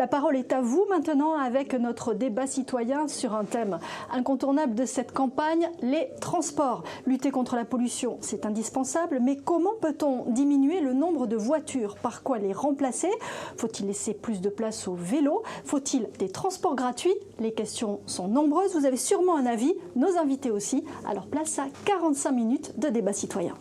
La parole est à vous maintenant avec notre débat citoyen sur un thème incontournable de cette campagne, les transports. Lutter contre la pollution, c'est indispensable, mais comment peut-on diminuer le nombre de voitures? Par quoi les remplacer? Faut-il laisser plus de place au vélo? Faut-il des transports gratuits? Les questions sont nombreuses, vous avez sûrement un avis, nos invités aussi. Alors place à 45 minutes de débat citoyen.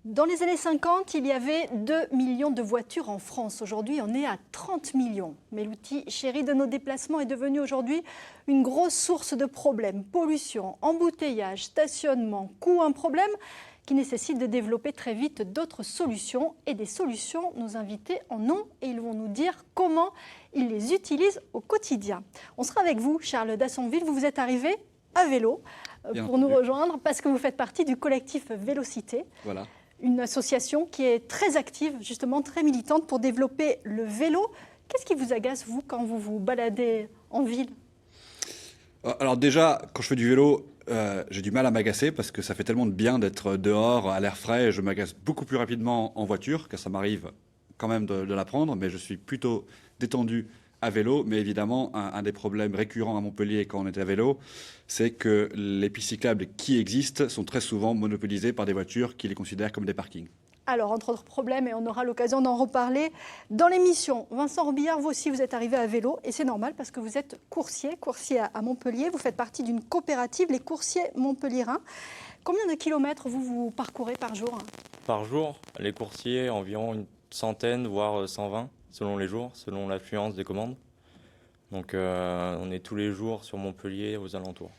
Dans les années 50, il y avait 2 millions de voitures en France. Aujourd'hui, on est à 30 millions. Mais l'outil chéri de nos déplacements est devenu aujourd'hui une grosse source de problèmes. Pollution, embouteillage, stationnement, coût, un problème qui nécessite de développer très vite d'autres solutions. Et des solutions, nos invités en ont et ils vont nous dire comment ils les utilisent au quotidien. On sera avec vous, Charles Dassonville. Vous êtes arrivé à vélo pour nous rejoindre parce que vous faites partie du collectif Vélocité. Voilà. Une association qui est très active, justement très militante pour développer le vélo. Qu'est-ce qui vous agace, vous, quand vous vous baladez en ville? Alors déjà, quand je fais du vélo, j'ai du mal à m'agacer parce que ça fait tellement de bien d'être dehors, à l'air frais. Je m'agace beaucoup plus rapidement en voiture, car ça m'arrive quand même de la prendre, mais je suis plutôt détendu à vélo. Mais évidemment, un des problèmes récurrents à Montpellier quand on est à vélo, c'est que les pistes cyclables qui existent sont très souvent monopolisées par des voitures qui les considèrent comme des parkings. Alors, entre autres problèmes, et on aura l'occasion d'en reparler dans l'émission. Vincent Robillard, vous aussi, vous êtes arrivé à vélo, et c'est normal parce que vous êtes coursier à Montpellier. Vous faites partie d'une coopérative, les coursiers montpelliérains. Combien de kilomètres vous parcourez par jour? Par jour, les coursiers, environ une centaine, voire 120, selon les jours, selon l'affluence des commandes. Donc on est tous les jours sur Montpellier, aux alentours.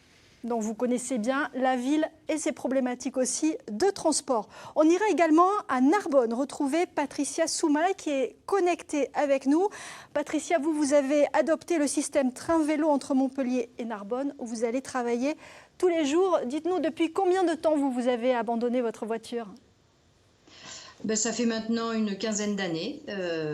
Donc vous connaissez bien la ville et ses problématiques aussi de transport. On ira également à Narbonne, retrouver Patricia Soumaï qui est connectée avec nous. Patricia, vous avez adopté le système train-vélo entre Montpellier et Narbonne où vous allez travailler tous les jours. Dites-nous, depuis combien de temps vous avez abandonné votre voiture? Ça fait maintenant une quinzaine d'années,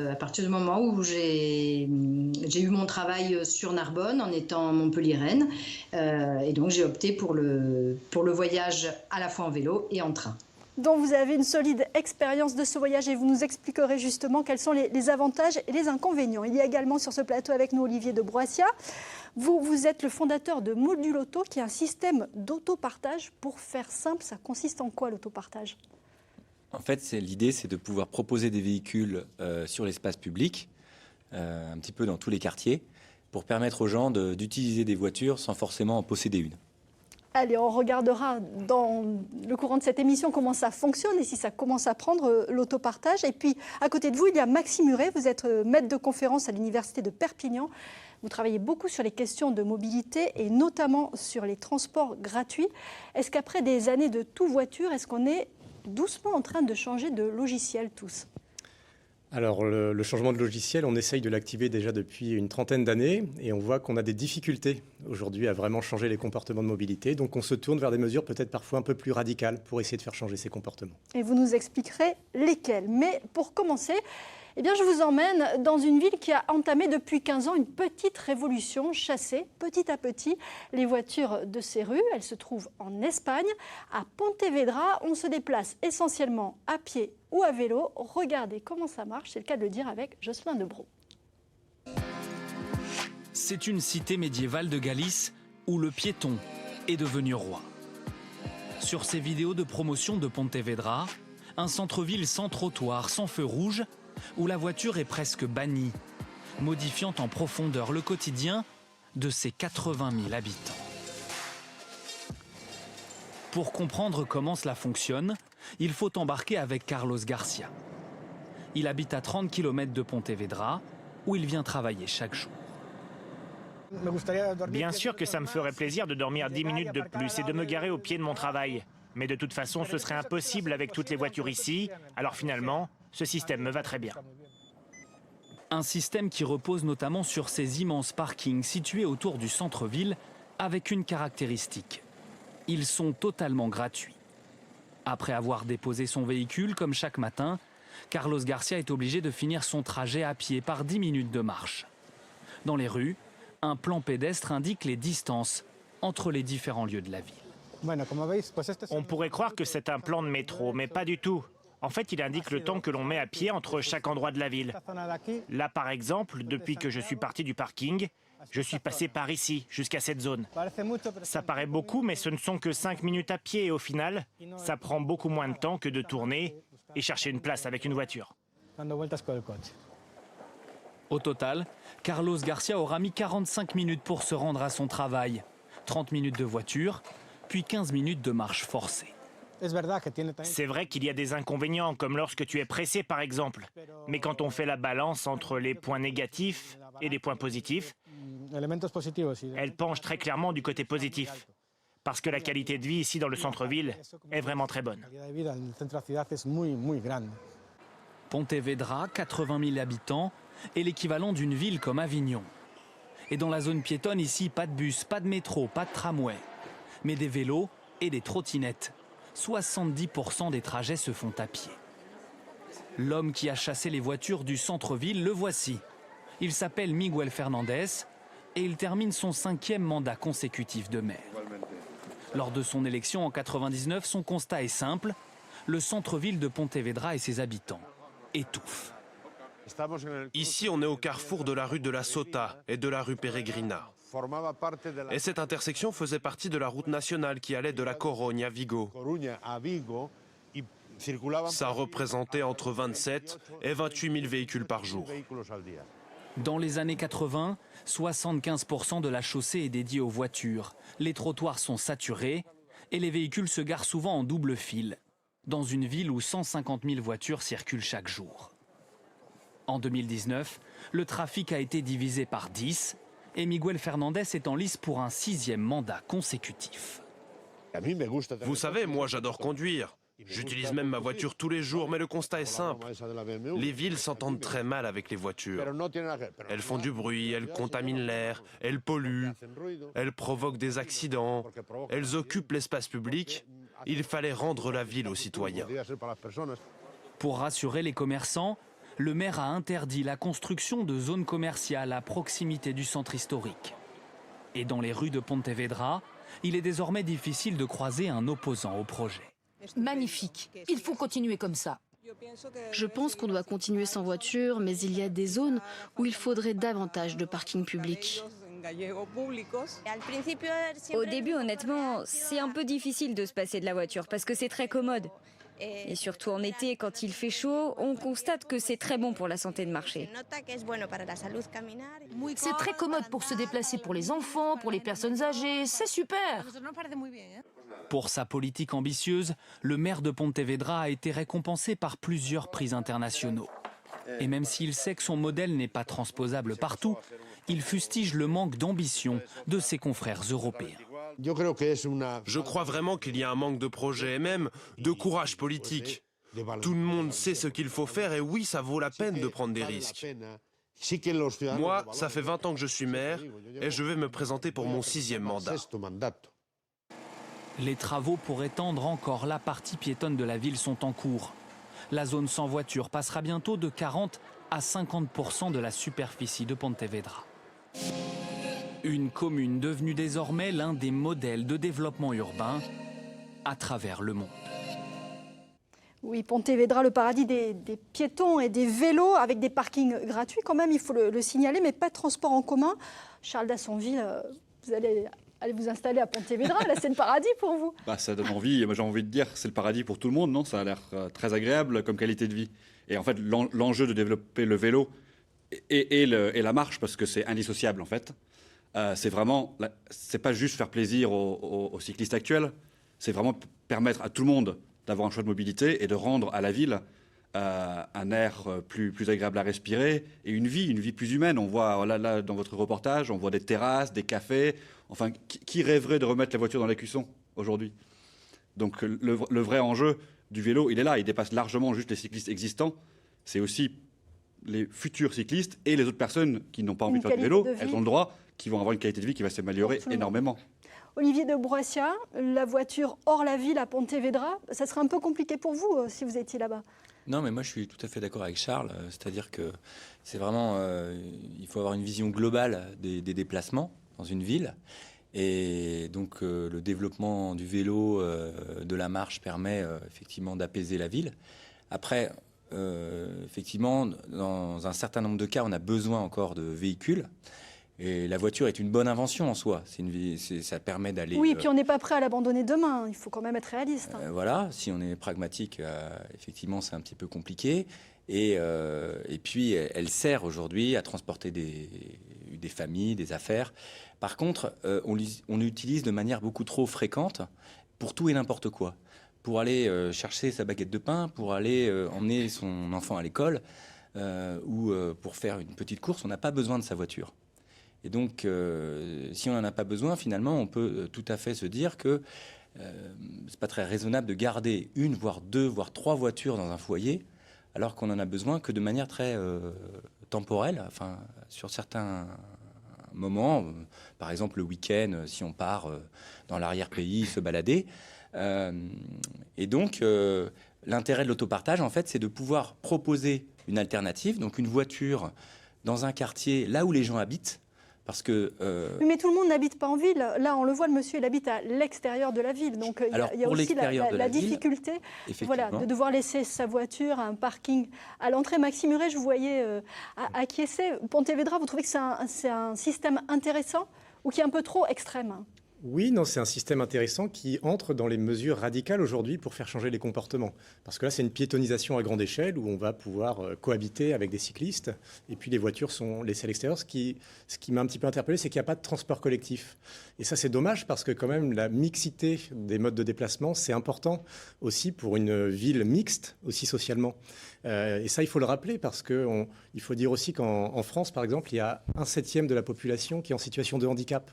à partir du moment où j'ai eu mon travail sur Narbonne en étant montpelliéraine. Et donc j'ai opté pour le voyage à la fois en vélo et en train. Donc vous avez une solide expérience de ce voyage et vous nous expliquerez justement quels sont les avantages et les inconvénients. Il y a également sur ce plateau avec nous Olivier de Broissia. Vous êtes le fondateur de Module Auto qui est un système d'autopartage. Pour faire simple, ça consiste en quoi l'autopartage ? En fait, l'idée, c'est de pouvoir proposer des véhicules sur l'espace public, un petit peu dans tous les quartiers, pour permettre aux gens d'utiliser des voitures sans forcément en posséder une. Allez, on regardera dans le courant de cette émission comment ça fonctionne et si ça commence à prendre l'autopartage. Et puis, à côté de vous, il y a Maxime Huret. Vous êtes maître de conférence à l'Université de Perpignan. Vous travaillez beaucoup sur les questions de mobilité et notamment sur les transports gratuits. Est-ce qu'après des années de tout voiture, est-ce qu'on est doucement en train de changer de logiciel tous? Alors le changement de logiciel, on essaye de l'activer déjà depuis une trentaine d'années et on voit qu'on a des difficultés aujourd'hui à vraiment changer les comportements de mobilité. Donc on se tourne vers des mesures peut-être parfois un peu plus radicales pour essayer de faire changer ces comportements. Et vous nous expliquerez lesquels. Mais pour commencer, eh bien, je vous emmène dans une ville qui a entamé depuis 15 ans une petite révolution, chasser petit à petit les voitures de ses rues. Elle se trouve en Espagne, à Pontevedra. On se déplace essentiellement à pied ou à vélo. Regardez comment ça marche, c'est le cas de le dire avec Jocelyn Debro. C'est une cité médiévale de Galice où le piéton est devenu roi. Sur ces vidéos de promotion de Pontevedra, un centre-ville sans trottoir, sans feu rouge, où la voiture est presque bannie, modifiant en profondeur le quotidien de ses 80 000 habitants. Pour comprendre comment cela fonctionne, il faut embarquer avec Carlos Garcia. Il habite à 30 km de Pontevedra, où il vient travailler chaque jour. Bien sûr que ça me ferait plaisir de dormir 10 minutes de plus et de me garer au pied de mon travail. Mais de toute façon, ce serait impossible avec toutes les voitures ici. Alors finalement, ce système me va très bien. Un système qui repose notamment sur ces immenses parkings situés autour du centre-ville avec une caractéristique. Ils sont totalement gratuits. Après avoir déposé son véhicule, comme chaque matin, Carlos Garcia est obligé de finir son trajet à pied par 10 minutes de marche. Dans les rues, un plan pédestre indique les distances entre les différents lieux de la ville. On pourrait croire que c'est un plan de métro, mais pas du tout. En fait, il indique le temps que l'on met à pied entre chaque endroit de la ville. Là, par exemple, depuis que je suis parti du parking, je suis passé par ici, jusqu'à cette zone. Ça paraît beaucoup, mais ce ne sont que 5 minutes à pied et au final, ça prend beaucoup moins de temps que de tourner et chercher une place avec une voiture. Au total, Carlos Garcia aura mis 45 minutes pour se rendre à son travail. 30 minutes de voiture, puis 15 minutes de marche forcée. C'est vrai qu'il y a des inconvénients, comme lorsque tu es pressé par exemple. Mais quand on fait la balance entre les points négatifs et les points positifs, elle penche très clairement du côté positif. Parce que la qualité de vie ici dans le centre-ville est vraiment très bonne. Pontevedra, 80 000 habitants, est l'équivalent d'une ville comme Avignon. Et dans la zone piétonne ici, pas de bus, pas de métro, pas de tramway, mais des vélos et des trottinettes. 70% des trajets se font à pied. L'homme qui a chassé les voitures du centre-ville, le voici. Il s'appelle Miguel Fernandez et il termine son 5e mandat consécutif de maire. Lors de son élection en 1999, son constat est simple. Le centre-ville de Pontevedra et ses habitants étouffent. Ici, on est au carrefour de la rue de la Sota et de la rue Peregrina. Et cette intersection faisait partie de la route nationale qui allait de la Corogne à Vigo. Ça représentait entre 27 et 28 000 véhicules par jour. Dans les années 80, 75% de la chaussée est dédiée aux voitures. Les trottoirs sont saturés et les véhicules se garent souvent en double file, dans une ville où 150 000 voitures circulent chaque jour. En 2019, le trafic a été divisé par 10 et Miguel Fernandez est en lice pour un 6e mandat consécutif. Vous savez, moi j'adore conduire. J'utilise même ma voiture tous les jours, mais le constat est simple. Les villes s'entendent très mal avec les voitures. Elles font du bruit, elles contaminent l'air, elles polluent, elles provoquent des accidents, elles occupent l'espace public. Il fallait rendre la ville aux citoyens. Pour rassurer les commerçants, le maire a interdit la construction de zones commerciales à proximité du centre historique. Et dans les rues de Pontevedra, il est désormais difficile de croiser un opposant au projet. Magnifique. Il faut continuer comme ça. Je pense qu'on doit continuer sans voiture, mais il y a des zones où il faudrait davantage de parkings publics. Au début, honnêtement, c'est un peu difficile de se passer de la voiture parce que c'est très commode. Et surtout en été, quand il fait chaud, on constate que c'est très bon pour la santé de marcher. C'est très commode pour se déplacer pour les enfants, pour les personnes âgées. C'est super. Pour sa politique ambitieuse, le maire de Pontevedra a été récompensé par plusieurs prix internationaux. Et même s'il sait que son modèle n'est pas transposable partout, il fustige le manque d'ambition de ses confrères européens. Je crois vraiment qu'il y a un manque de projet et même de courage politique. Tout le monde sait ce qu'il faut faire et oui, ça vaut la peine de prendre des risques. Moi, ça fait 20 ans que je suis maire et je vais me présenter pour mon 6e mandat. Les travaux pour étendre encore la partie piétonne de la ville sont en cours. La zone sans voiture passera bientôt de 40 à 50% de la superficie de Pontevedra. Une commune devenue désormais l'un des modèles de développement urbain à travers le monde. Oui, Pontevedra, le paradis des piétons et des vélos avec des parkings gratuits quand même, il faut le signaler, mais pas de transport en commun. Charles d'Assonville, vous allez vous installer à Pontevedra, là c'est le paradis pour vous. Ça donne envie, moi j'ai envie de dire c'est le paradis pour tout le monde, non? Ça a l'air très agréable comme qualité de vie. Et en fait l'enjeu de développer le vélo et la marche, parce que c'est indissociable en fait, c'est pas juste faire plaisir aux cyclistes actuels, c'est vraiment permettre à tout le monde d'avoir un choix de mobilité et de rendre à la ville un air plus agréable à respirer et une vie plus humaine. On voit là dans votre reportage, on voit des terrasses, des cafés. Enfin, qui rêverait de remettre la voiture dans l'écusson aujourd'hui? Donc le vrai enjeu du vélo, il est là. Il dépasse largement juste les cyclistes existants. C'est aussi les futurs cyclistes et les autres personnes qui n'ont pas envie de faire du vélo. Elles ont le droit, qui vont avoir une qualité de vie qui va s'améliorer énormément. Olivier de Broissia, la voiture hors la ville à Pontevedra, ça serait un peu compliqué pour vous si vous étiez là-bas? Non, mais moi je suis tout à fait d'accord avec Charles. C'est-à-dire que c'est vraiment, il faut avoir une vision globale des déplacements dans une ville. Et donc le développement du vélo, de la marche permet effectivement d'apaiser la ville. Après, effectivement, dans un certain nombre de cas, on a besoin encore de véhicules. Et la voiture est une bonne invention en soi. Ça permet d'aller... Oui, et puis on n'est pas prêt à l'abandonner demain. Il faut quand même être réaliste. Voilà, si on est pragmatique, effectivement, c'est un petit peu compliqué. Et puis, elle sert aujourd'hui à transporter des familles, des affaires. Par contre, on l'utilise de manière beaucoup trop fréquente pour tout et n'importe quoi. Pour aller chercher sa baguette de pain, pour aller emmener son enfant à l'école, ou pour faire une petite course, on n'a pas besoin de sa voiture. Et donc, si on n'en a pas besoin, finalement, on peut tout à fait se dire que c'est pas très raisonnable de garder une, voire deux, voire trois voitures dans un foyer, alors qu'on en a besoin que de manière très temporelle, enfin, sur certains moments, par exemple le week-end, si on part dans l'arrière-pays se balader. Et donc, l'intérêt de l'autopartage, en fait, c'est de pouvoir proposer une alternative, donc une voiture dans un quartier là où les gens habitent. Parce que, Mais tout le monde n'habite pas en ville. Là, on le voit, le monsieur, il habite à l'extérieur de la ville. Donc, il y a aussi la difficulté de devoir laisser sa voiture à un parking à l'entrée. Maxime Huret, je vous voyais acquiescer. Pontevedra, vous trouvez que c'est un système intéressant ou qui est un peu trop extrême ? Oui, non, c'est un système intéressant qui entre dans les mesures radicales aujourd'hui pour faire changer les comportements. Parce que là, c'est une piétonisation à grande échelle où on va pouvoir cohabiter avec des cyclistes et puis les voitures sont laissées à l'extérieur. Ce qui m'a un petit peu interpellé, c'est qu'il n'y a pas de transport collectif. Et ça, c'est dommage parce que quand même, la mixité des modes de déplacement, c'est important aussi pour une ville mixte, aussi socialement. Et ça, il faut le rappeler parce qu'il faut dire aussi qu'en France, par exemple, il y a 1/7 de la population qui est en situation de handicap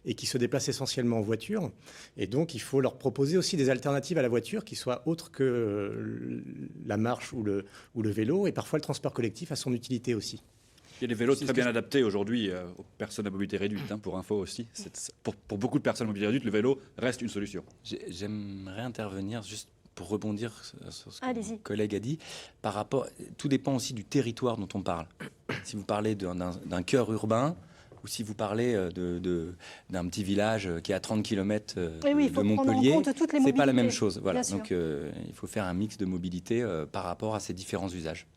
et qui se déplacent essentiellement en voiture. Et donc, il faut leur proposer aussi des alternatives à la voiture qui soient autres que la marche ou le vélo, et parfois le transport collectif a son utilité aussi. Il y a des vélos très bien adaptés aujourd'hui aux personnes à mobilité réduite, pour info aussi. Pour beaucoup de personnes à mobilité réduite, le vélo reste une solution. J'aimerais intervenir juste pour rebondir sur ce que Allez-y. mon collègue a dit. Par rapport, tout dépend aussi du territoire dont on parle. Si vous parlez d'un cœur urbain, ou si vous parlez d'un petit village qui est à 30 km de Montpellier, c'est pas la même chose. Voilà. Donc il faut faire un mix de mobilité par rapport à ces différents usages.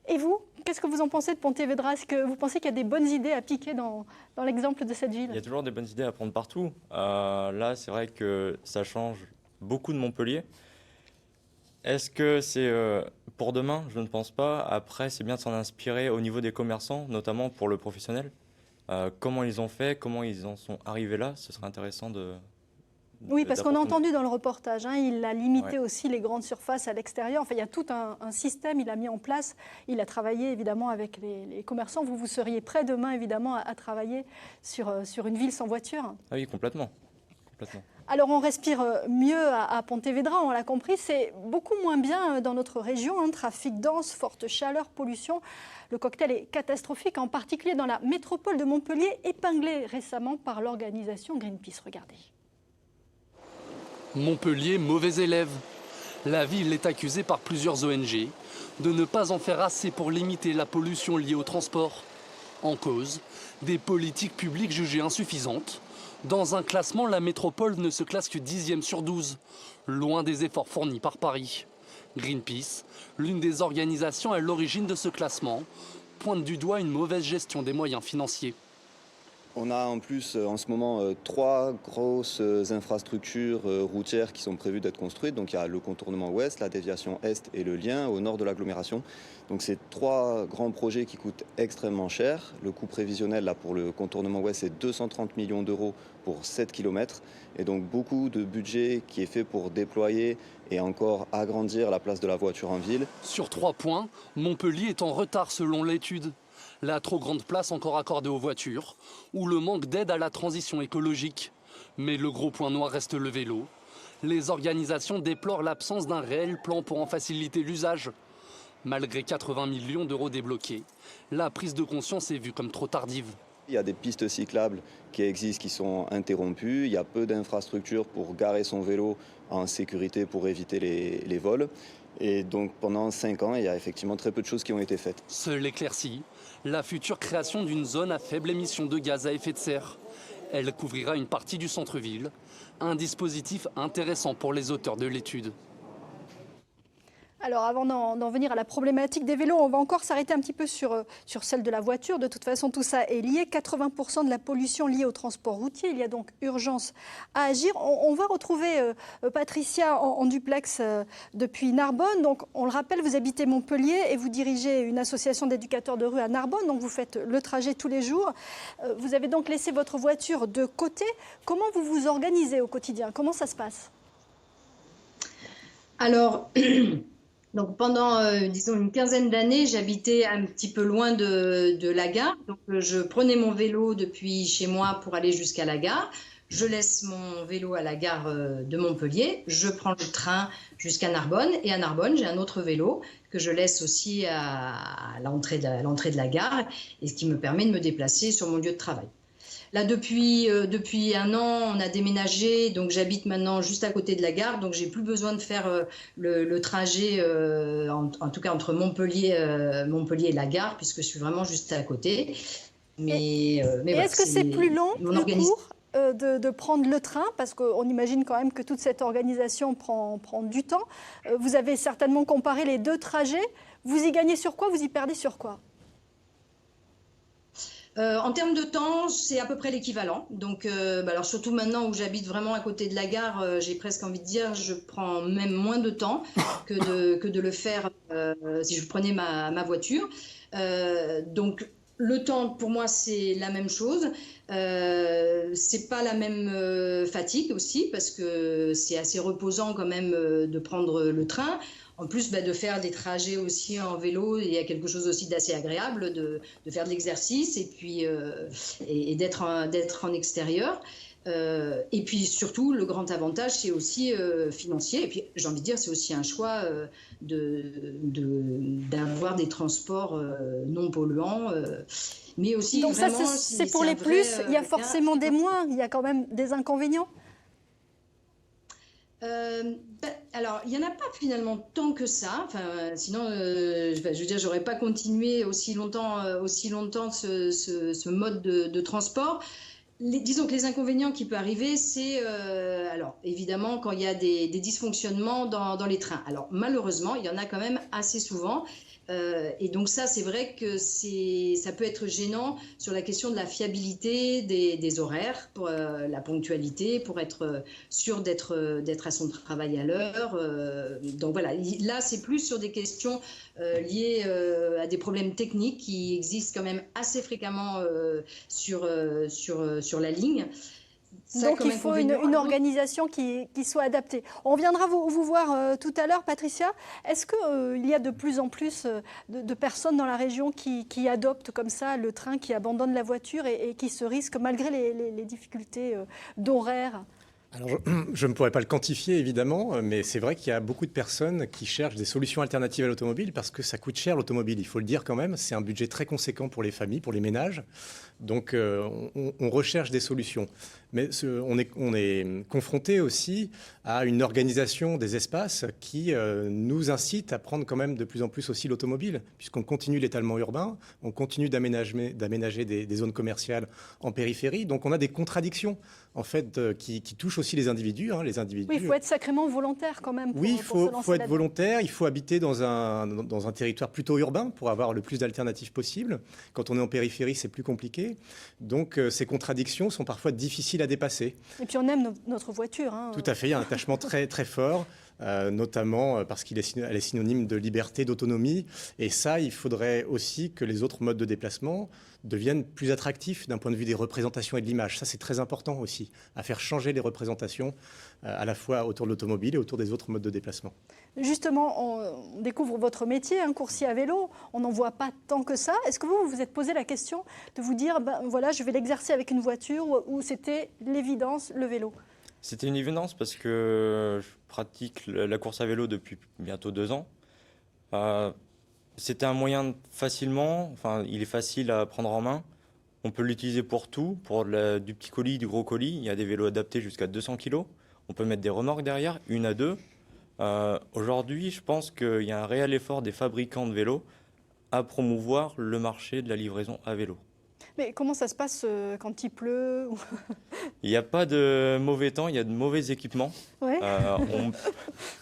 Et vous, qu'est-ce que vous en pensez de Pontevedra ? Est-ce que vous pensez qu'il y a des bonnes idées à piquer dans l'exemple de cette ville ? Il y a toujours des bonnes idées à prendre partout. Là, c'est vrai que ça change beaucoup de Montpellier. Est-ce que c'est pour demain ? Je ne pense pas. Après, c'est bien de s'en inspirer au niveau des commerçants, notamment pour le professionnel. Comment ils ont fait, comment ils en sont arrivés là, ce serait intéressant de... Oui, parce qu'on a entendu dans le reportage, il a limité aussi les grandes surfaces à l'extérieur. Enfin, il y a tout un système, il a mis en place. Il a travaillé évidemment avec les commerçants. Vous seriez prêt demain évidemment à travailler sur une ville sans voiture ? Ah oui, complètement. Alors on respire mieux à Pontevedra, on l'a compris, c'est beaucoup moins bien dans notre région, trafic dense, forte chaleur, pollution. Le cocktail est catastrophique, en particulier dans la métropole de Montpellier, épinglée récemment par l'organisation Greenpeace. Regardez. Montpellier, mauvais élève. La ville est accusée par plusieurs ONG de ne pas en faire assez pour limiter la pollution liée au transport. En cause, des politiques publiques jugées insuffisantes. Dans un classement, la métropole ne se classe que 10e sur 12, loin des efforts fournis par Paris. Greenpeace, l'une des organisations à l'origine de ce classement, pointe du doigt une mauvaise gestion des moyens financiers. On a en plus en ce moment 3 grosses infrastructures routières qui sont prévues d'être construites. Donc il y a le contournement ouest, la déviation est et le lien au nord de l'agglomération. Donc c'est 3 grands projets qui coûtent extrêmement cher. Le coût prévisionnel là, pour le contournement ouest, c'est 230 millions d'euros pour 7 km. Et donc beaucoup de budget qui est fait pour déployer et encore agrandir la place de la voiture en ville. Sur 3 points, Montpellier est en retard selon l'étude. La trop grande place encore accordée aux voitures ou le manque d'aide à la transition écologique. Mais le gros point noir reste le vélo. Les organisations déplorent l'absence d'un réel plan pour en faciliter l'usage. Malgré 80 millions d'euros débloqués, la prise de conscience est vue comme trop tardive. Il y a des pistes cyclables qui existent, qui sont interrompues. Il y a peu d'infrastructures pour garer son vélo en sécurité pour éviter les vols. Et donc pendant 5 ans, il y a effectivement très peu de choses qui ont été faites. Seule éclaircie, la future création d'une zone à faible émission de gaz à effet de serre. Elle couvrira une partie du centre-ville, un dispositif intéressant pour les auteurs de l'étude. Alors avant d'en venir à la problématique des vélos, on va encore s'arrêter un petit peu sur celle de la voiture. De toute façon, tout ça est lié. 80% de la pollution liée au transport routier. Il y a donc urgence à agir. On va retrouver Patricia en duplex depuis Narbonne. Donc on le rappelle, vous habitez Montpellier et vous dirigez une association d'éducateurs de rue à Narbonne. Donc vous faites le trajet tous les jours. Vous avez donc laissé votre voiture de côté. Comment vous vous organisez au quotidien? Comment ça se passe? Alors... Donc pendant, disons, une quinzaine d'années, j'habitais un petit peu loin de la gare. Donc je prenais mon vélo depuis chez moi pour aller jusqu'à la gare. Je laisse mon vélo à la gare de Montpellier. Je prends le train jusqu'à Narbonne. Et à Narbonne, j'ai un autre vélo que je laisse aussi à l'entrée de la gare et ce qui me permet de me déplacer sur mon lieu de travail. Là, depuis 1 an, on a déménagé, donc j'habite maintenant juste à côté de la gare, donc j'ai plus besoin de faire le trajet, en tout cas entre Montpellier et la gare, puisque je suis vraiment juste à côté. Mais voilà, est-ce que c'est plus long, plus court de prendre le train? Parce qu'on imagine quand même que toute cette organisation prend du temps. Vous avez certainement comparé les deux trajets. Vous y gagnez sur quoi? Vous y perdez sur quoi? En termes de temps, c'est à peu près l'équivalent. Donc, alors surtout maintenant où j'habite vraiment à côté de la gare, j'ai presque envie de dire, je prends même moins de temps que de le faire si je prenais ma voiture. Donc, le temps pour moi c'est la même chose. C'est pas la même fatigue aussi parce que c'est assez reposant quand même de prendre le train. En plus de faire des trajets aussi en vélo, il y a quelque chose aussi d'assez agréable de faire de l'exercice et puis d'être en extérieur. Et puis surtout, le grand avantage, c'est aussi financier. Et puis j'ai envie de dire, c'est aussi un choix d'avoir des transports non polluants. Mais aussi, donc vraiment, ça, c'est pour les plus. Il y a forcément des moins. Il y a quand même des inconvénients. Alors, il n'y en a pas finalement tant que ça. Enfin, sinon, je veux dire, j'aurais pas continué aussi longtemps ce mode de transport. Disons que les inconvénients qui peuvent arriver, c'est alors évidemment quand il y a des dysfonctionnements dans les trains. Alors malheureusement, il y en a quand même assez souvent. Et donc ça, c'est vrai que ça peut être gênant sur la question de la fiabilité des horaires, pour la ponctualité, pour être sûr d'être à son travail à l'heure. Donc voilà, là, c'est plus sur des questions liées à des problèmes techniques qui existent quand même assez fréquemment sur la ligne. Donc il faut une organisation qui soit adaptée. On viendra vous voir tout à l'heure, Patricia. Est-ce qu'il y a de plus en plus de personnes dans la région qui adoptent comme ça le train, qui abandonnent la voiture et qui se risquent malgré les difficultés d'horaire? Alors, je ne pourrais pas le quantifier, évidemment, mais c'est vrai qu'il y a beaucoup de personnes qui cherchent des solutions alternatives à l'automobile parce que ça coûte cher, l'automobile, il faut le dire quand même. C'est un budget très conséquent pour les familles, pour les ménages. Donc, on recherche des solutions. Mais on est confronté aussi à une organisation des espaces qui nous incite à prendre quand même de plus en plus aussi l'automobile, puisqu'on continue l'étalement urbain, on continue d'aménager des zones commerciales en périphérie. Donc, on a des contradictions, en fait, qui touchent aussi les individus. Oui, il faut être sacrément volontaire quand même. Oui, il faut être volontaire, il faut habiter dans un territoire plutôt urbain pour avoir le plus d'alternatives possible. Quand on est en périphérie, c'est plus compliqué. Donc, ces contradictions sont parfois difficiles à dépasser. Et puis, on aime notre voiture. Tout à fait, il y a un attachement très, très fort. Notamment parce qu'elle est synonyme de liberté, d'autonomie. Et ça, il faudrait aussi que les autres modes de déplacement deviennent plus attractifs d'un point de vue des représentations et de l'image. Ça, c'est très important aussi, à faire changer les représentations à la fois autour de l'automobile et autour des autres modes de déplacement. Justement, on découvre votre métier, coursier à vélo. On n'en voit pas tant que ça. Est-ce que vous vous êtes posé la question de vous dire, voilà, je vais l'exercer avec une voiture, ou c'était l'évidence, le vélo? C'était une évidence parce que je pratique la course à vélo depuis bientôt 2 ans. C'était un moyen il est facile à prendre en main. On peut l'utiliser pour tout, pour du petit colis, du gros colis. Il y a des vélos adaptés jusqu'à 200 kg. On peut mettre des remorques derrière, 1 à 2. Aujourd'hui, je pense qu'il y a un réel effort des fabricants de vélos à promouvoir le marché de la livraison à vélo. Mais comment ça se passe quand il pleut? Il n'y a pas de mauvais temps, il y a de mauvais équipements. Ouais.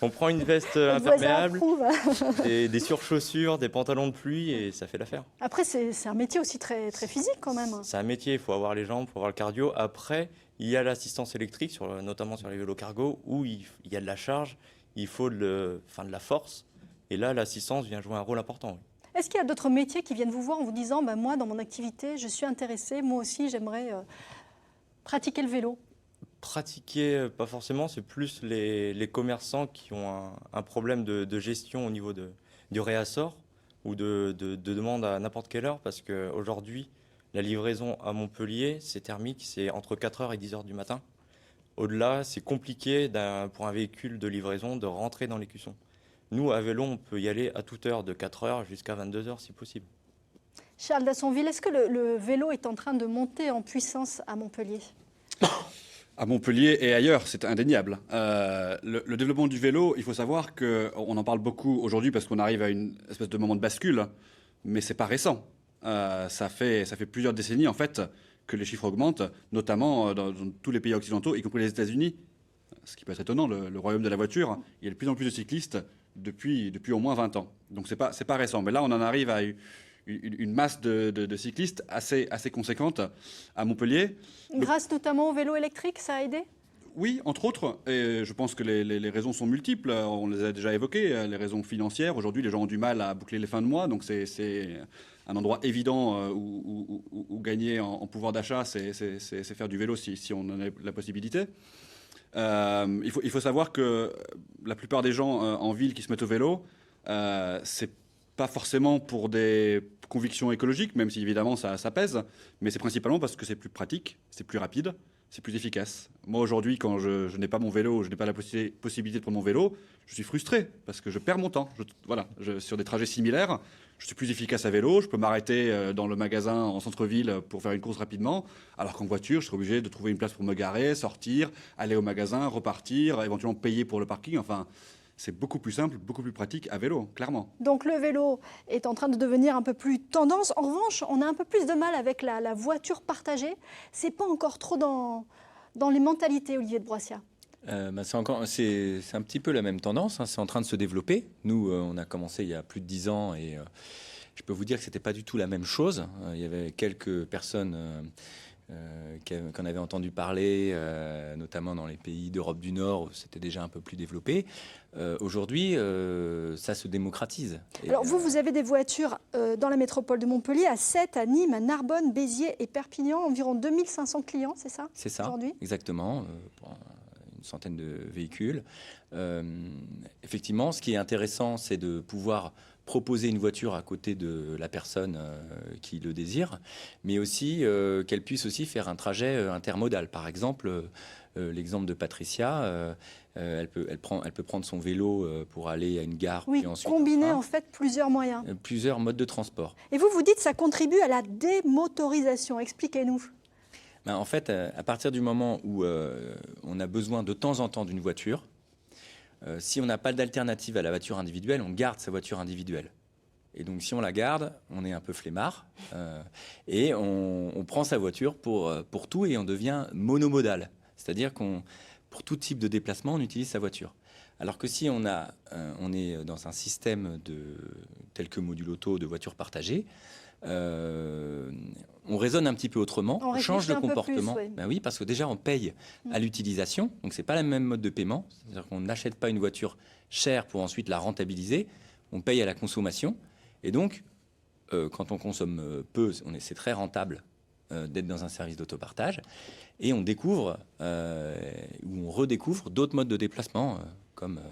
On prend une veste Votre voisin imperméable, approuve. des surchaussures, des pantalons de pluie et ça fait l'affaire. Après, c'est un métier aussi très, très physique quand même. C'est un métier, il faut avoir les jambes, il faut avoir le cardio. Après, il y a l'assistance électrique, notamment sur les vélos cargo, où il y a de la charge, il faut de la force. Et là, l'assistance vient jouer un rôle important. Oui. Est-ce qu'il y a d'autres métiers qui viennent vous voir en vous disant moi, dans mon activité, je suis intéressé, moi aussi, j'aimerais pratiquer le vélo? Pratiquer, pas forcément, c'est plus les commerçants qui ont un problème de gestion au niveau du réassort ou de demande à n'importe quelle heure, parce qu'aujourd'hui, la livraison à Montpellier, c'est thermique, c'est entre 4h et 10h du matin. Au-delà, c'est compliqué pour un véhicule de livraison de rentrer dans les cuissons. Nous, à vélo, on peut y aller à toute heure, de 4h jusqu'à 22h si possible. Charles Dassonville, est-ce que le vélo est en train de monter en puissance à Montpellier? À Montpellier et ailleurs, c'est indéniable. Le développement du vélo, il faut savoir qu'on en parle beaucoup aujourd'hui parce qu'on arrive à une espèce de moment de bascule, mais c'est pas récent. Ça fait plusieurs décennies, en fait, que les chiffres augmentent, notamment dans tous les pays occidentaux, y compris les États-Unis. Ce qui peut être étonnant, le royaume de la voiture, il y a de plus en plus de cyclistes depuis au moins 20 ans. Donc c'est pas récent. Mais là, on en arrive à une masse de cyclistes assez conséquente à Montpellier. Grâce notamment au vélo électrique, ça a aidé? Oui, entre autres. Et je pense que les raisons sont multiples. On les a déjà évoquées. Les raisons financières. Aujourd'hui, les gens ont du mal à boucler les fins de mois. Donc c'est un endroit évident où gagner en pouvoir d'achat, c'est faire du vélo si on en a la possibilité. Il faut savoir que la plupart des gens en ville qui se mettent au vélo, c'est pas forcément pour des convictions écologiques, même si évidemment ça pèse, mais c'est principalement parce que c'est plus pratique, c'est plus rapide, c'est plus efficace. Moi aujourd'hui, quand je n'ai pas mon vélo, je n'ai pas la possibilité de prendre mon vélo, je suis frustré parce que je perds mon temps. Sur des trajets similaires, je suis plus efficace à vélo, je peux m'arrêter dans le magasin en centre-ville pour faire une course rapidement, alors qu'en voiture, je serai obligé de trouver une place pour me garer, sortir, aller au magasin, repartir, éventuellement payer pour le parking. Enfin, c'est beaucoup plus simple, beaucoup plus pratique à vélo, clairement. Donc le vélo est en train de devenir un peu plus tendance. En revanche, on a un peu plus de mal avec la voiture partagée. C'est pas encore trop dans les mentalités, Olivier de Broissia. C'est un petit peu la même tendance, hein. C'est en train de se développer. Nous, on a commencé il y a plus de 10 ans et je peux vous dire que c'était pas du tout la même chose. Il y avait quelques personnes qu'on avait entendu parler, notamment dans les pays d'Europe du Nord, où c'était déjà un peu plus développé. Aujourd'hui, ça se démocratise. Alors vous avez des voitures dans la métropole de Montpellier, à Sète, à Nîmes, à Narbonne, Béziers et Perpignan, environ 2500 clients, c'est ça? C'est ça, aujourd'hui, exactement. Une centaine de véhicules. Effectivement, ce qui est intéressant, c'est de pouvoir proposer une voiture à côté de la personne qui le désire, mais aussi qu'elle puisse aussi faire un trajet intermodal. Par exemple, l'exemple de Patricia, elle peut prendre son vélo pour aller à une gare. Oui, puis ensuite combiner en fait plusieurs moyens. Plusieurs modes de transport. Et vous dites que ça contribue à la démotorisation. Expliquez-nous. En fait, à partir du moment où on a besoin de temps en temps d'une voiture, si on n'a pas d'alternative à la voiture individuelle, on garde sa voiture individuelle. Et donc, si on la garde, on est un peu flemmard et on prend sa voiture pour tout et on devient monomodal. C'est-à-dire pour tout type de déplacement, on utilise sa voiture. Alors que si on est dans un système tel que Module Auto de voitures partagées, on raisonne un petit peu autrement, on change de comportement. Plus, oui. Oui, parce que déjà on paye à l'utilisation, donc c'est pas le même mode de paiement. C'est-à-dire qu'on n'achète pas une voiture chère pour ensuite la rentabiliser. On paye à la consommation, et donc quand on consomme peu, c'est très rentable d'être dans un service d'autopartage, et on découvre ou on redécouvre d'autres modes de déplacement, comme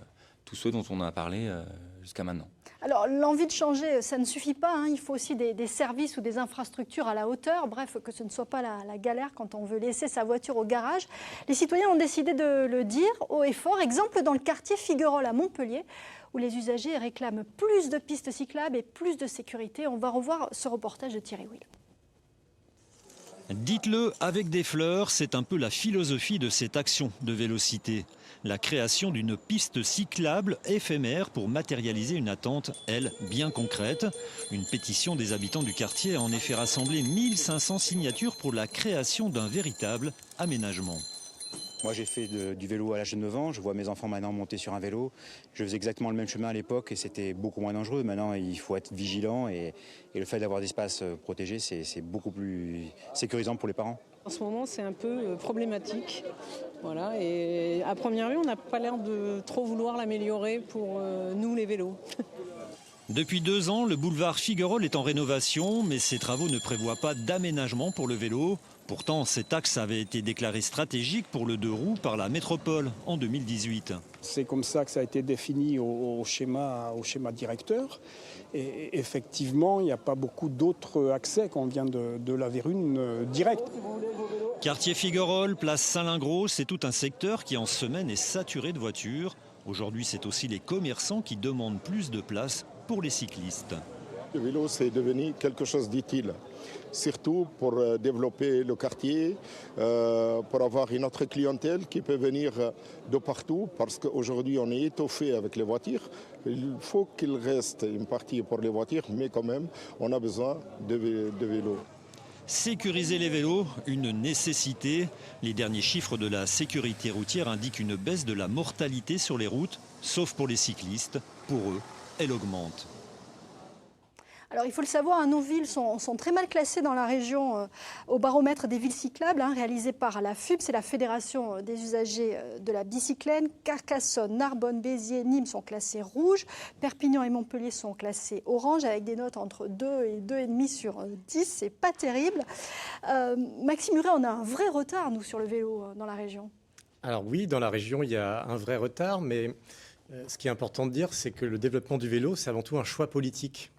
tous ceux dont on a parlé jusqu'à maintenant. Alors, l'envie de changer, ça ne suffit pas, hein. Il faut aussi des services ou des infrastructures à la hauteur. Bref, que ce ne soit pas la galère quand on veut laisser sa voiture au garage. Les citoyens ont décidé de le dire haut et fort. Exemple dans le quartier Figuerolles à Montpellier, où les usagers réclament plus de pistes cyclables et plus de sécurité. On va revoir ce reportage de Thierry Will. Dites-le avec des fleurs, c'est un peu la philosophie de cette action de Vélocité. La création d'une piste cyclable éphémère pour matérialiser une attente, elle, bien concrète. Une pétition des habitants du quartier a en effet rassemblé 1500 signatures pour la création d'un véritable aménagement. Moi, j'ai fait du vélo à l'âge de 9 ans. Je vois mes enfants maintenant monter sur un vélo. Je faisais exactement le même chemin à l'époque et c'était beaucoup moins dangereux. Maintenant, il faut être vigilant et le fait d'avoir des espaces protégés, c'est beaucoup plus sécurisant pour les parents. En ce moment, c'est un peu problématique. Voilà, et à première vue, on n'a pas l'air de trop vouloir l'améliorer pour nous, les vélos. Depuis 2 ans, le boulevard Figuerolles est en rénovation, mais ces travaux ne prévoient pas d'aménagement pour le vélo. Pourtant, cet axe avait été déclaré stratégique pour le 2 roues par la métropole en 2018. C'est comme ça que ça a été défini au schéma directeur. Et effectivement, il n'y a pas beaucoup d'autres accès quand on vient de la Vérune direct. Quartier Figuerolles, place Saint-Lingros, c'est tout un secteur qui en semaine est saturé de voitures. Aujourd'hui, c'est aussi les commerçants qui demandent plus de place pour les cyclistes. Le vélo, c'est devenu quelque chose d'utile, surtout pour développer le quartier, pour avoir une autre clientèle qui peut venir de partout, parce qu'aujourd'hui, on est étoffé avec les voitures. Il faut qu'il reste une partie pour les voitures, mais quand même, on a besoin de vélos. Sécuriser les vélos, une nécessité. Les derniers chiffres de la sécurité routière indiquent une baisse de la mortalité sur les routes, sauf pour les cyclistes. Pour eux, elle augmente. Alors, il faut le savoir, nos villes sont très mal classées dans la région au baromètre des villes cyclables, réalisé par la FUB, c'est la Fédération des usagers de la bicyclette. Carcassonne, Narbonne, Béziers, Nîmes sont classés rouges. Perpignan et Montpellier sont classés orange, avec des notes entre 2 et 2,5 sur 10. C'est pas terrible. Maxime Huret, on a un vrai retard, nous, sur le vélo dans la région. Alors oui, dans la région, il y a un vrai retard, mais ce qui est important de dire, c'est que le développement du vélo, c'est avant tout un choix politique.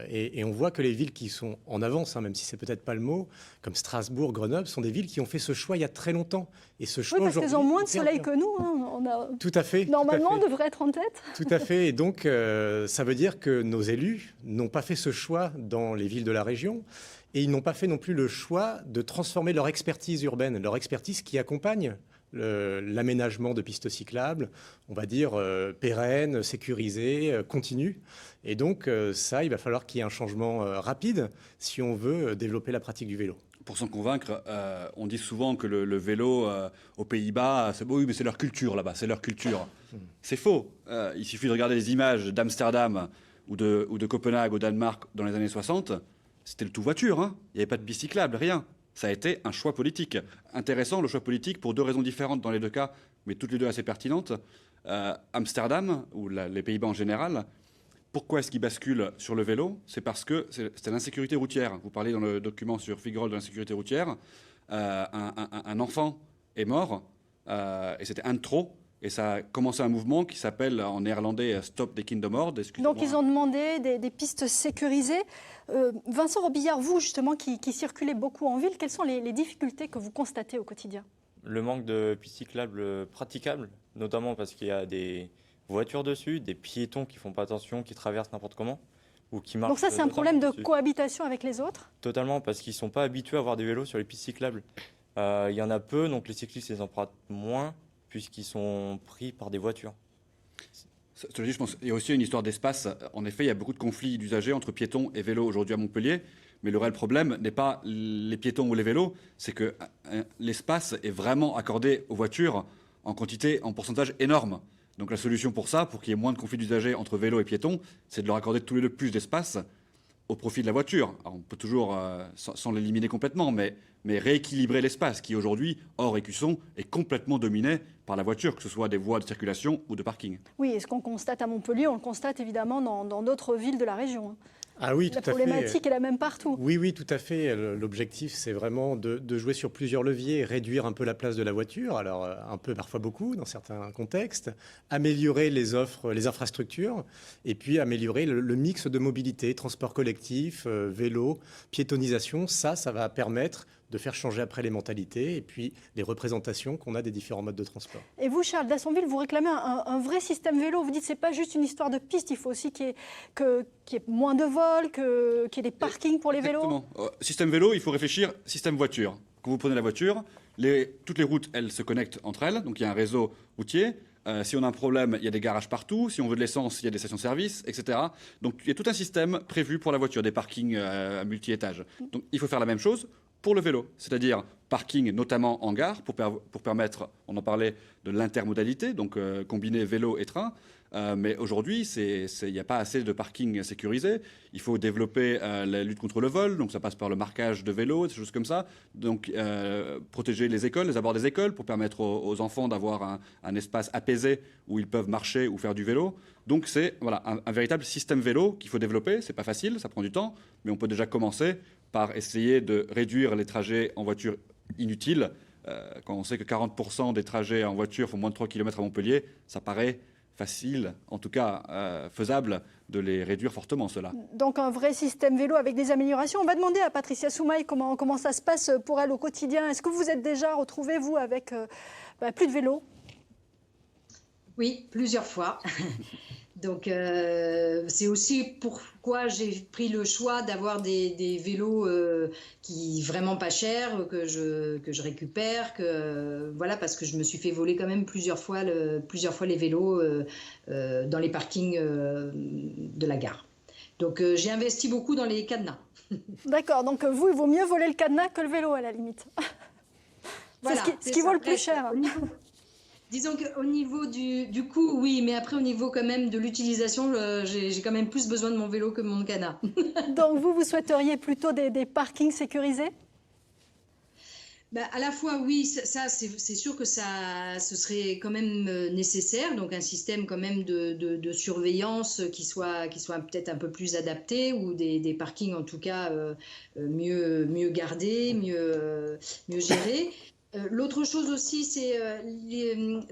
Et on voit que les villes qui sont en avance, même si c'est peut-être pas le mot, comme Strasbourg, Grenoble, sont des villes qui ont fait ce choix il y a très longtemps. Et ce choix, oui, parce qu'elles ont moins de soleil que nous. On a... Tout à fait. Normalement, on devrait être en tête. Tout à fait. Et donc, ça veut dire que nos élus n'ont pas fait ce choix dans les villes de la région. Et ils n'ont pas fait non plus le choix de transformer leur expertise urbaine, leur expertise qui accompagne l'aménagement de pistes cyclables, on va dire pérenne, sécurisée, continue. Et donc ça, il va falloir qu'il y ait un changement rapide si on veut développer la pratique du vélo. Pour s'en convaincre, on dit souvent que le vélo aux Pays-Bas, oui, mais c'est leur culture là-bas, c'est leur culture. C'est faux. Il suffit de regarder les images d'Amsterdam ou de Copenhague au Danemark dans les années 60. C'était le tout voiture, il n'y avait pas de piste cyclable, rien. Ça a été un choix politique. Intéressant, le choix politique, pour 2 raisons différentes dans les 2 cas, mais toutes les 2 assez pertinentes. Amsterdam, ou les Pays-Bas en général, pourquoi est-ce qu'ils basculent sur le vélo? C'est parce que c'est l'insécurité routière. Vous parlez dans le document sur Figuerolles de l'insécurité routière. Un enfant est mort, et c'était un de trop. Et ça a commencé un mouvement qui s'appelle en néerlandais Stop des Kindermoord. Donc ils ont demandé des pistes sécurisées. Vincent Robillard, vous justement qui circulez beaucoup en ville, quelles sont les difficultés que vous constatez au quotidien? Le manque de pistes cyclables praticables, notamment parce qu'il y a des voitures dessus, des piétons qui ne font pas attention, qui traversent n'importe comment, ou qui marchent. Donc ça, c'est un problème de cohabitation avec les autres? Totalement, parce qu'ils ne sont pas habitués à avoir des vélos sur les pistes cyclables. Il y en a peu, donc les cyclistes les empruntent moins, puisqu'ils sont pris par des voitures. Je pense qu'il y a aussi une histoire d'espace. En effet, il y a beaucoup de conflits d'usagers entre piétons et vélos aujourd'hui à Montpellier. Mais le réel problème n'est pas les piétons ou les vélos, c'est que l'espace est vraiment accordé aux voitures en quantité, en pourcentage énorme. Donc la solution pour ça, pour qu'il y ait moins de conflits d'usagers entre vélos et piétons, c'est de leur accorder tous les 2 plus d'espace au profit de la voiture. Alors on peut toujours, sans l'éliminer complètement, mais rééquilibrer l'espace qui aujourd'hui, hors écusson, est complètement dominé par la voiture, que ce soit des voies de circulation ou de parking. Oui, et ce qu'on constate à Montpellier, on le constate évidemment dans d'autres villes de la région. Ah oui, la problématique est la même partout. Oui, tout à fait. L'objectif, c'est vraiment de jouer sur plusieurs leviers, réduire un peu la place de la voiture, alors un peu, parfois beaucoup, dans certains contextes, améliorer les offres, les infrastructures, et puis améliorer le mix de mobilité, transport collectif, vélo, piétonisation. Ça va permettre de faire changer après les mentalités et puis les représentations qu'on a des différents modes de transport. Et vous, Charles Dassonville, vous réclamez un vrai système vélo. Vous dites que ce n'est pas juste une histoire de piste, il faut aussi qu'il y ait moins de vols, qu'il y ait des parkings pour les vélos. Exactement. Système vélo, il faut réfléchir système voiture. Quand vous prenez la voiture, toutes les routes, elles se connectent entre elles, donc il y a un réseau routier. Si on a un problème, il y a des garages partout. Si on veut de l'essence, il y a des stations-service, etc. Donc il y a tout un système prévu pour la voiture, des parkings à multi-étages. Donc il faut faire la même chose pour le vélo, c'est-à-dire parking notamment en gare pour permettre, on en parlait, de l'intermodalité, donc combiner vélo et train. Mais aujourd'hui, il n'y a pas assez de parking sécurisé. Il faut développer la lutte contre le vol, donc ça passe par le marquage de vélos, des choses comme ça. Donc protéger les écoles, les abords des écoles, pour permettre aux enfants d'avoir un espace apaisé où ils peuvent marcher ou faire du vélo. Donc c'est un véritable système vélo qu'il faut développer. C'est pas facile, ça prend du temps, mais on peut déjà commencer par essayer de réduire les trajets en voiture inutiles. Quand on sait que 40% des trajets en voiture font moins de 3 km à Montpellier, ça paraît facile, en tout cas faisable, de les réduire fortement, cela. Donc un vrai système vélo avec des améliorations. On va demander à Patricia Soumaï comment ça se passe pour elle au quotidien. Est-ce que vous êtes déjà retrouvée, vous, avec plus de vélo? Oui, plusieurs fois. Donc c'est aussi pourquoi j'ai pris le choix d'avoir des vélos qui vraiment pas chers, que je récupère, parce que je me suis fait voler quand même plusieurs fois les vélos dans les parkings de la gare. Donc j'ai investi beaucoup dans les cadenas. D'accord, donc vous, il vaut mieux voler le cadenas que le vélo à la limite. Voilà, c'est ce qui vaut le plus cher. Disons qu'au niveau du coût, oui, mais après au niveau quand même de l'utilisation, j'ai quand même plus besoin de mon vélo que de mon cadenas. Donc vous souhaiteriez plutôt des parkings sécurisés? À la fois, oui, ça c'est sûr que ce serait quand même nécessaire, donc un système quand même de surveillance qui soit peut-être un peu plus adapté, ou des parkings en tout cas mieux gardés, mieux gérés. L'autre chose aussi, c'est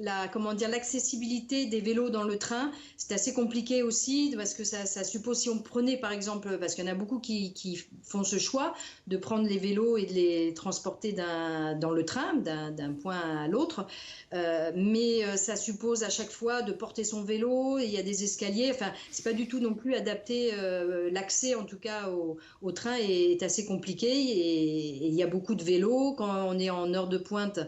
l'accessibilité des vélos dans le train. C'est assez compliqué aussi, parce que ça suppose, si on prenait par exemple, parce qu'il y en a beaucoup qui font ce choix de prendre les vélos et de les transporter dans le train, d'un point à l'autre, mais ça suppose à chaque fois de porter son vélo, il y a des escaliers, enfin c'est pas du tout non plus adapté, l'accès en tout cas au train est assez compliqué, et il y a beaucoup de vélos. Quand on est en heure de pointe,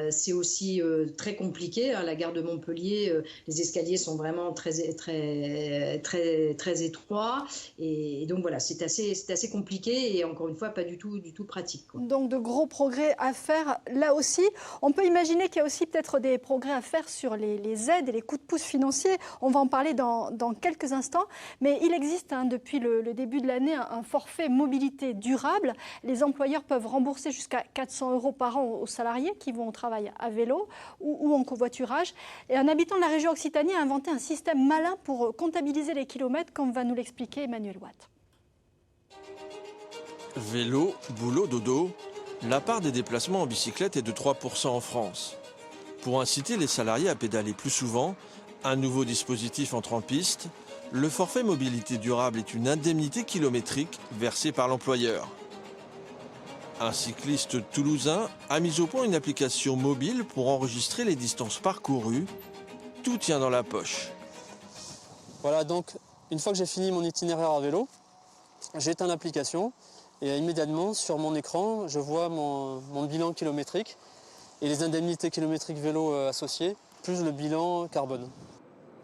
c'est aussi très compliqué. À la gare de Montpellier, les escaliers sont vraiment très étroits, et donc voilà, c'est assez compliqué, et encore une fois pas du tout pratique, quoi. Donc de gros progrès à faire là aussi. On peut imaginer qu'il y a aussi peut-être des progrès à faire sur les aides et les coups de pouce financiers. On va en parler dans quelques instants, mais il existe depuis le début de l'année un forfait mobilité durable. Les employeurs peuvent rembourser jusqu'à 400 € par an aux salariés qui vont au travail à vélo ou en covoiturage. Et un habitant de la région Occitanie a inventé un système malin pour comptabiliser les kilomètres, comme va nous l'expliquer Emmanuel Watt. Vélo, boulot, dodo, la part des déplacements en bicyclette est de 3% en France. Pour inciter les salariés à pédaler plus souvent, un nouveau dispositif entre en piste. Le forfait mobilité durable est une indemnité kilométrique versée par l'employeur. Un cycliste toulousain a mis au point une application mobile pour enregistrer les distances parcourues. Tout tient dans la poche. Voilà, donc une fois que j'ai fini mon itinéraire à vélo, j'éteins l'application et immédiatement sur mon écran, je vois mon bilan kilométrique et les indemnités kilométriques vélo associées, plus le bilan carbone.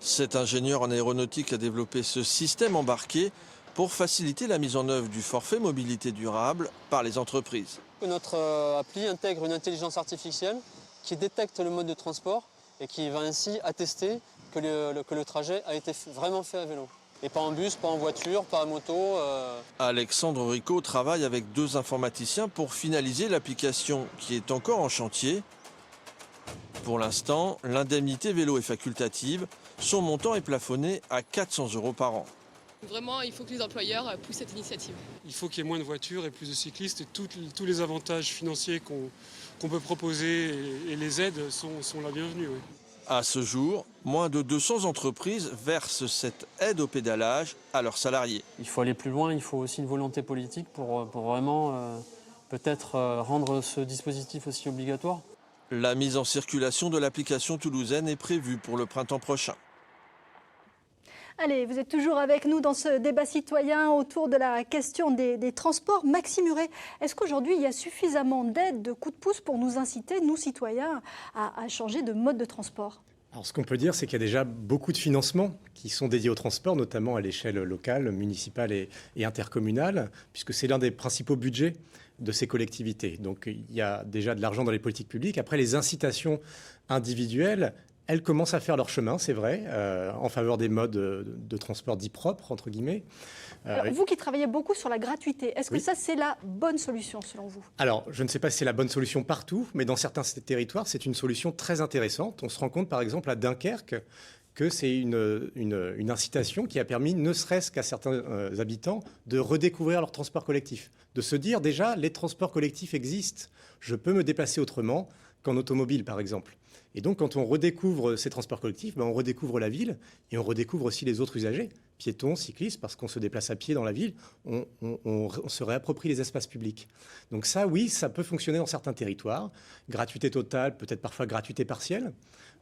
Cet ingénieur en aéronautique a développé ce système embarqué pour faciliter la mise en œuvre du forfait mobilité durable par les entreprises. Notre appli intègre une intelligence artificielle qui détecte le mode de transport et qui va ainsi attester que le trajet a été vraiment fait à vélo. Et pas en bus, pas en voiture, pas en moto. Alexandre Rico travaille avec 2 informaticiens pour finaliser l'application qui est encore en chantier. Pour l'instant, l'indemnité vélo est facultative. Son montant est plafonné à 400 € par an. Vraiment, il faut que les employeurs poussent cette initiative. Il faut qu'il y ait moins de voitures et plus de cyclistes, et tous les avantages financiers qu'on peut proposer et les aides sont la bienvenue. Oui. À ce jour, moins de 200 entreprises versent cette aide au pédalage à leurs salariés. Il faut aller plus loin, il faut aussi une volonté politique pour vraiment peut-être rendre ce dispositif aussi obligatoire. La mise en circulation de l'application toulousaine est prévue pour le printemps prochain. Allez, vous êtes toujours avec nous dans ce débat citoyen autour de la question des transports. Maxime Huret, est-ce qu'aujourd'hui il y a suffisamment d'aides, de coups de pouce pour nous inciter, nous citoyens, à changer de mode de transport ? Alors, ce qu'on peut dire, c'est qu'il y a déjà beaucoup de financements qui sont dédiés au transport, notamment à l'échelle locale, municipale et intercommunale, puisque c'est l'un des principaux budgets de ces collectivités. Donc, il y a déjà de l'argent dans les politiques publiques. Après, les incitations individuelles, elles commencent à faire leur chemin, c'est vrai, en faveur des modes de transport dits propres, entre guillemets. Alors, vous qui travaillez beaucoup sur la gratuité, est-ce que ça, c'est la bonne solution selon vous ? Alors, je ne sais pas si c'est la bonne solution partout, mais dans certains territoires, c'est une solution très intéressante. On se rend compte, par exemple, à Dunkerque, que c'est une incitation qui a permis, ne serait-ce qu'à certains habitants, de redécouvrir leur transport collectif. De se dire, déjà, les transports collectifs existent, je peux me déplacer autrement qu'en automobile, par exemple. Et donc, quand on redécouvre ces transports collectifs, on redécouvre la ville et on redécouvre aussi les autres usagers, piétons, cyclistes, parce qu'on se déplace à pied dans la ville, on se réapproprie les espaces publics. Donc ça, oui, ça peut fonctionner dans certains territoires. Gratuité totale, peut-être parfois gratuité partielle,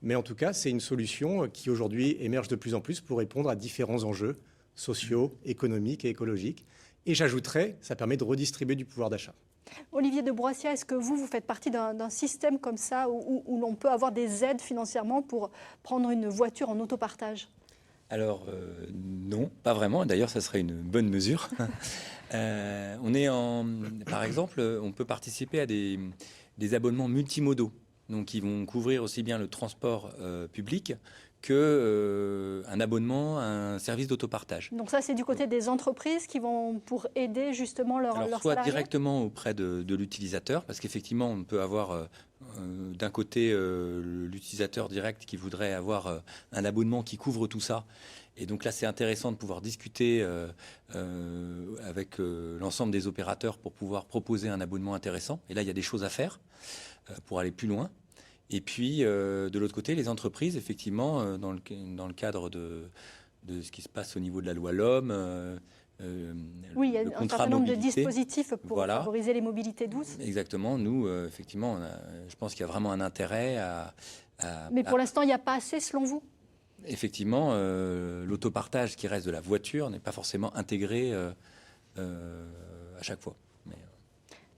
mais en tout cas, c'est une solution qui aujourd'hui émerge de plus en plus pour répondre à différents enjeux sociaux, économiques et écologiques. Et j'ajouterais, ça permet de redistribuer du pouvoir d'achat. Olivier de Broissia, est-ce que vous faites partie d'un système comme ça où l'on peut avoir des aides financièrement pour prendre une voiture en autopartage ? Alors non, pas vraiment. D'ailleurs, ça serait une bonne mesure. Par exemple, on peut participer à des abonnements multimodaux, donc qui vont couvrir aussi bien le transport public qu'un abonnement à un service d'autopartage. Donc ça, c'est du côté des entreprises qui vont pour aider justement leurs soit salariés ? directement auprès de l'utilisateur, parce qu'effectivement, on peut avoir d'un côté l'utilisateur direct qui voudrait avoir un abonnement qui couvre tout ça. Et donc là, c'est intéressant de pouvoir discuter avec l'ensemble des opérateurs pour pouvoir proposer un abonnement intéressant. Et là, il y a des choses à faire pour aller plus loin. Et puis, de l'autre côté, les entreprises, effectivement, dans le cadre de ce qui se passe au niveau de la loi LOM, oui, il y a un certain nombre de dispositifs pour favoriser les mobilités douces. Exactement. Nous, effectivement, je pense qu'il y a vraiment un intérêt à... Mais pour l'instant, il n'y a pas assez, selon vous ? Effectivement, l'autopartage qui reste de la voiture n'est pas forcément intégré à chaque fois.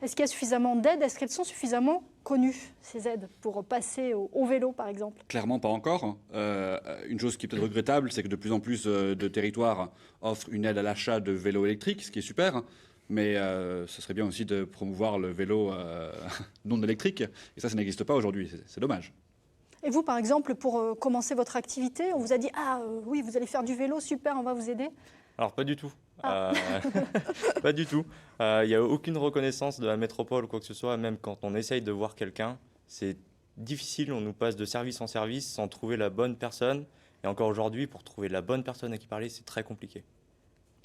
Est-ce qu'il y a suffisamment d'aides ? Est-ce qu'elles sont suffisamment connues, ces aides, pour passer au vélo, par exemple ? Clairement pas encore. Une chose qui est peut-être regrettable, c'est que de plus en plus de territoires offrent une aide à l'achat de vélos électriques, ce qui est super. Mais ce serait bien aussi de promouvoir le vélo non électrique. Et ça n'existe pas aujourd'hui. C'est dommage. Et vous, par exemple, pour commencer votre activité, on vous a dit « Ah oui, vous allez faire du vélo, super, on va vous aider ». Alors, pas du tout. Pas du tout. Il n'y a aucune reconnaissance de la métropole ou quoi que ce soit. Même quand on essaye de voir quelqu'un, c'est difficile. On nous passe de service en service sans trouver la bonne personne. Et encore aujourd'hui, pour trouver la bonne personne à qui parler, c'est très compliqué.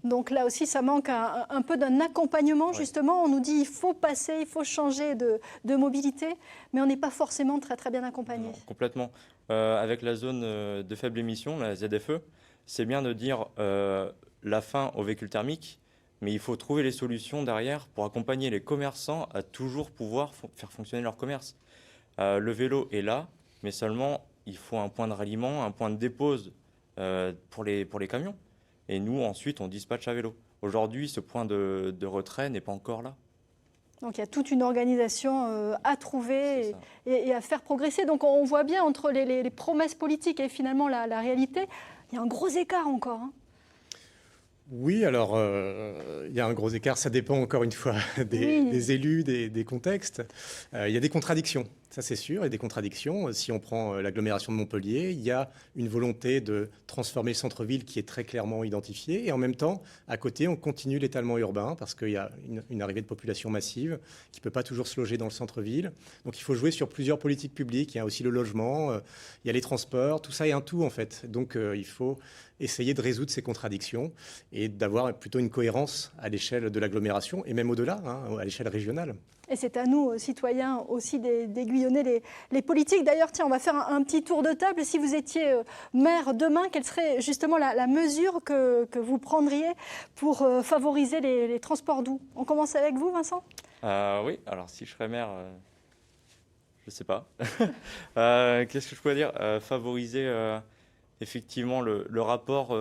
Donc là aussi, ça manque un peu d'un accompagnement, justement. On nous dit il faut passer, il faut changer de mobilité, mais on n'est pas forcément très, très bien accompagné. Non, complètement. Avec la zone de faible émission, la ZFE, c'est bien de dire la fin aux véhicules thermiques, mais il faut trouver les solutions derrière pour accompagner les commerçants à toujours pouvoir faire fonctionner leur commerce. Le vélo est là, mais seulement il faut un point de ralliement, un point de dépose pour les camions. Et nous, ensuite, on dispatche à vélo. Aujourd'hui, ce point de retrait n'est pas encore là. Donc il y a toute une organisation à trouver et à faire progresser. Donc on voit bien entre les promesses politiques et finalement la réalité, il y a un gros écart encore. Oui, alors il y a un gros écart, ça dépend encore une fois des élus, des contextes. Il y a des contradictions, ça c'est sûr, et des contradictions. Si on prend l'agglomération de Montpellier, il y a une volonté de transformer le centre-ville qui est très clairement identifiée, et en même temps, à côté, on continue l'étalement urbain parce qu'il y a une arrivée de population massive qui ne peut pas toujours se loger dans le centre-ville. Donc il faut jouer sur plusieurs politiques publiques, il y a aussi le logement, il y a les transports, tout ça est un tout en fait. Donc il faut essayer de résoudre ces contradictions et d'avoir plutôt une cohérence à l'échelle de l'agglomération et même au-delà, à l'échelle régionale. Et c'est à nous, citoyens, aussi d'aiguillonner les politiques. D'ailleurs, tiens, on va faire un petit tour de table. Si vous étiez maire demain, quelle serait justement la mesure que vous prendriez pour favoriser les transports doux ? On commence avec vous, Vincent ? Oui, alors si je serais maire, je ne sais pas. Qu'est-ce que je pourrais dire? Favoriser effectivement le rapport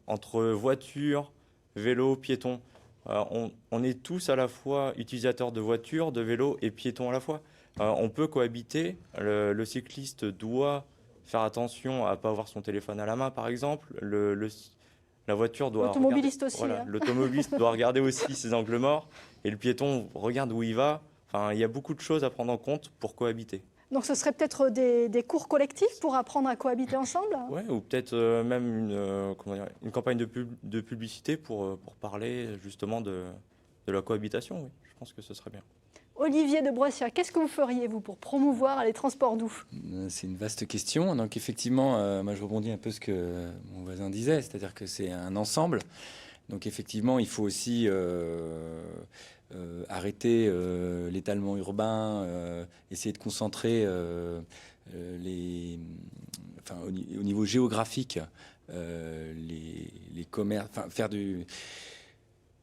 entre voiture, vélo, piéton. On est tous à la fois utilisateurs de voitures, de vélos et piétons à la fois. On peut cohabiter. Le cycliste doit faire attention à ne pas avoir son téléphone à la main, par exemple. La voiture doit l'automobiliste aussi. Voilà, Hein. L'automobiliste doit regarder aussi ses angles morts et le piéton regarde où il va. Enfin, il y a beaucoup de choses à prendre en compte pour cohabiter. Donc ce serait peut-être des cours collectifs pour apprendre à cohabiter ensemble? Ouais, ou peut-être même une campagne de publicité pour parler justement de la cohabitation. Oui. Je pense que ce serait bien. Olivier de Broissia, qu'est-ce que vous feriez, vous, pour promouvoir les transports doux? C'est une vaste question. Donc effectivement, moi je rebondis un peu ce que mon voisin disait, c'est-à-dire que c'est un ensemble. Donc effectivement, il faut aussi arrêter l'étalement urbain, essayer de concentrer au niveau géographique les commerces, faire du...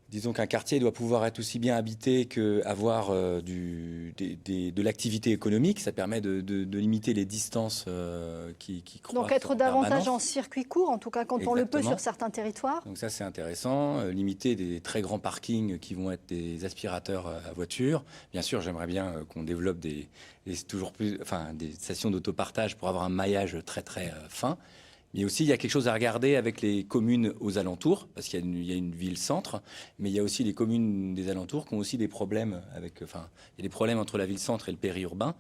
Disons qu'un quartier doit pouvoir être aussi bien habité qu'avoir de l'activité économique. Ça permet de limiter les distances qui croissent. Donc être davantage en circuit court, en tout cas quand on le peut sur certains territoires. Donc ça c'est intéressant. Limiter des très grands parkings qui vont être des aspirateurs à voiture. Bien sûr, j'aimerais bien qu'on développe des stations d'autopartage pour avoir un maillage très très fin. Mais aussi, il y a quelque chose à regarder avec les communes aux alentours, parce qu'il y a une ville-centre, mais il y a aussi les communes des alentours qui ont aussi des problèmes il y a des problèmes entre la ville-centre et le périurbain.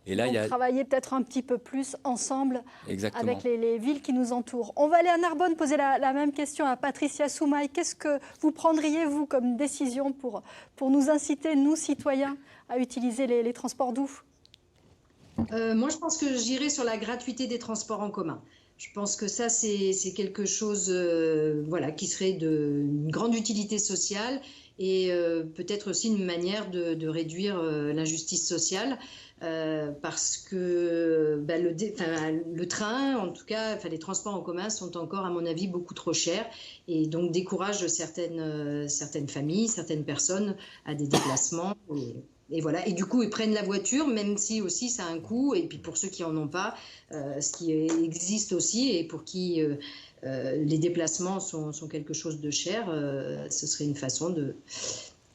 Et là, donc travailler peut-être un petit peu plus ensemble. Exactement. Avec les villes qui nous entourent. On va aller à Narbonne poser la même question à Patricia Soumaï. Qu'est-ce que vous prendriez, vous, comme décision pour nous inciter, nous, citoyens, à utiliser les transports doux? Moi, je pense que j'irai sur la gratuité des transports en commun. Je pense que ça, c'est quelque chose qui serait d'une grande utilité sociale et peut-être aussi une manière de réduire l'injustice sociale parce que le train, en tout cas, les transports en commun sont encore, à mon avis, beaucoup trop chers et donc découragent certaines familles, certaines personnes à des déplacements. Et voilà. Et du coup, ils prennent la voiture, même si aussi ça a un coût. Et puis pour ceux qui n'en ont pas, ce qui existe aussi, et pour qui les déplacements sont quelque chose de cher, ce serait une façon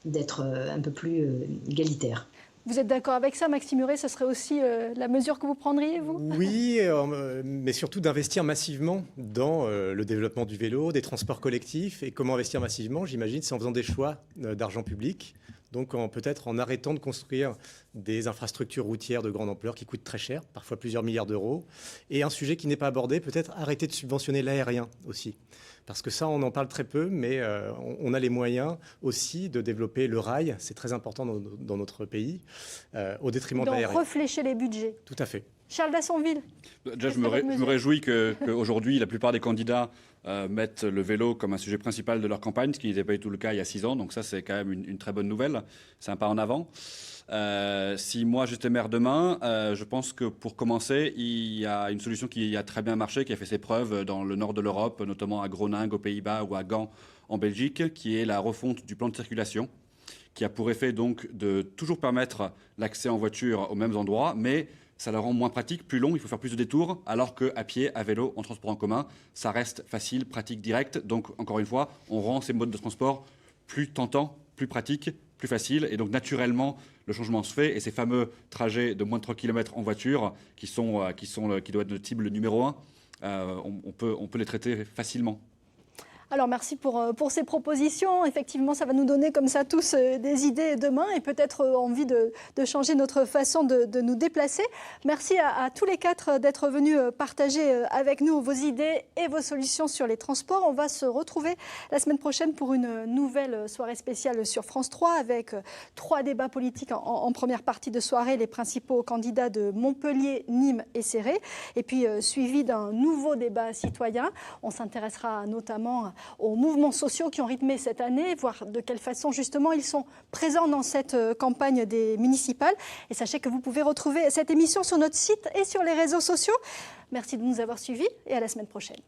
d'être un peu plus égalitaire. Vous êtes d'accord avec ça, Maxime Huré? Ce serait aussi la mesure que vous prendriez, vous? Oui, mais surtout d'investir massivement dans le développement du vélo, des transports collectifs. Et comment investir massivement? J'imagine, c'est en faisant des choix d'argent public. Donc peut-être en arrêtant de construire des infrastructures routières de grande ampleur qui coûtent très cher, parfois plusieurs milliards d'euros. Et un sujet qui n'est pas abordé, peut-être arrêter de subventionner l'aérien aussi. Parce que ça, on en parle très peu, mais on a les moyens aussi de développer le rail, c'est très important dans notre pays, au détriment de l'aérien. Donc reflécher les budgets. Tout à fait. Charles Dassonville. Déjà, je me réjouis qu'aujourd'hui, la plupart des candidats mettent le vélo comme un sujet principal de leur campagne, ce qui n'était pas du tout le cas il y a 6 ans. Donc ça, c'est quand même une très bonne nouvelle. C'est un pas en avant. Si moi, j'étais maire demain, je pense que pour commencer, il y a une solution qui a très bien marché, qui a fait ses preuves dans le nord de l'Europe, notamment à Groningue, aux Pays-Bas ou à Gand, en Belgique, qui est la refonte du plan de circulation, qui a pour effet donc de toujours permettre l'accès en voiture aux mêmes endroits, mais ça le rend moins pratique, plus long, il faut faire plus de détours, alors qu'à pied, à vélo, en transport en commun, ça reste facile, pratique, direct. Donc, encore une fois, on rend ces modes de transport plus tentants, plus pratiques, plus faciles. Et donc, naturellement, le changement se fait. Et ces fameux trajets de moins de 3 km en voiture, qui doivent être notre cible numéro 1, on peut les traiter facilement. Alors merci pour ces propositions. Effectivement, ça va nous donner comme ça tous des idées demain et peut-être envie de changer notre façon de nous déplacer. Merci à tous les 4 d'être venus partager avec nous vos idées et vos solutions sur les transports. On va se retrouver la semaine prochaine pour une nouvelle soirée spéciale sur France 3 avec 3 débats politiques en première partie de soirée, les principaux candidats de Montpellier, Nîmes et Céret. Et puis suivi d'un nouveau débat citoyen. On s'intéressera notamment aux mouvements sociaux qui ont rythmé cette année, voir de quelle façon justement ils sont présents dans cette campagne des municipales. Et sachez que vous pouvez retrouver cette émission sur notre site et sur les réseaux sociaux. Merci de nous avoir suivis et à la semaine prochaine.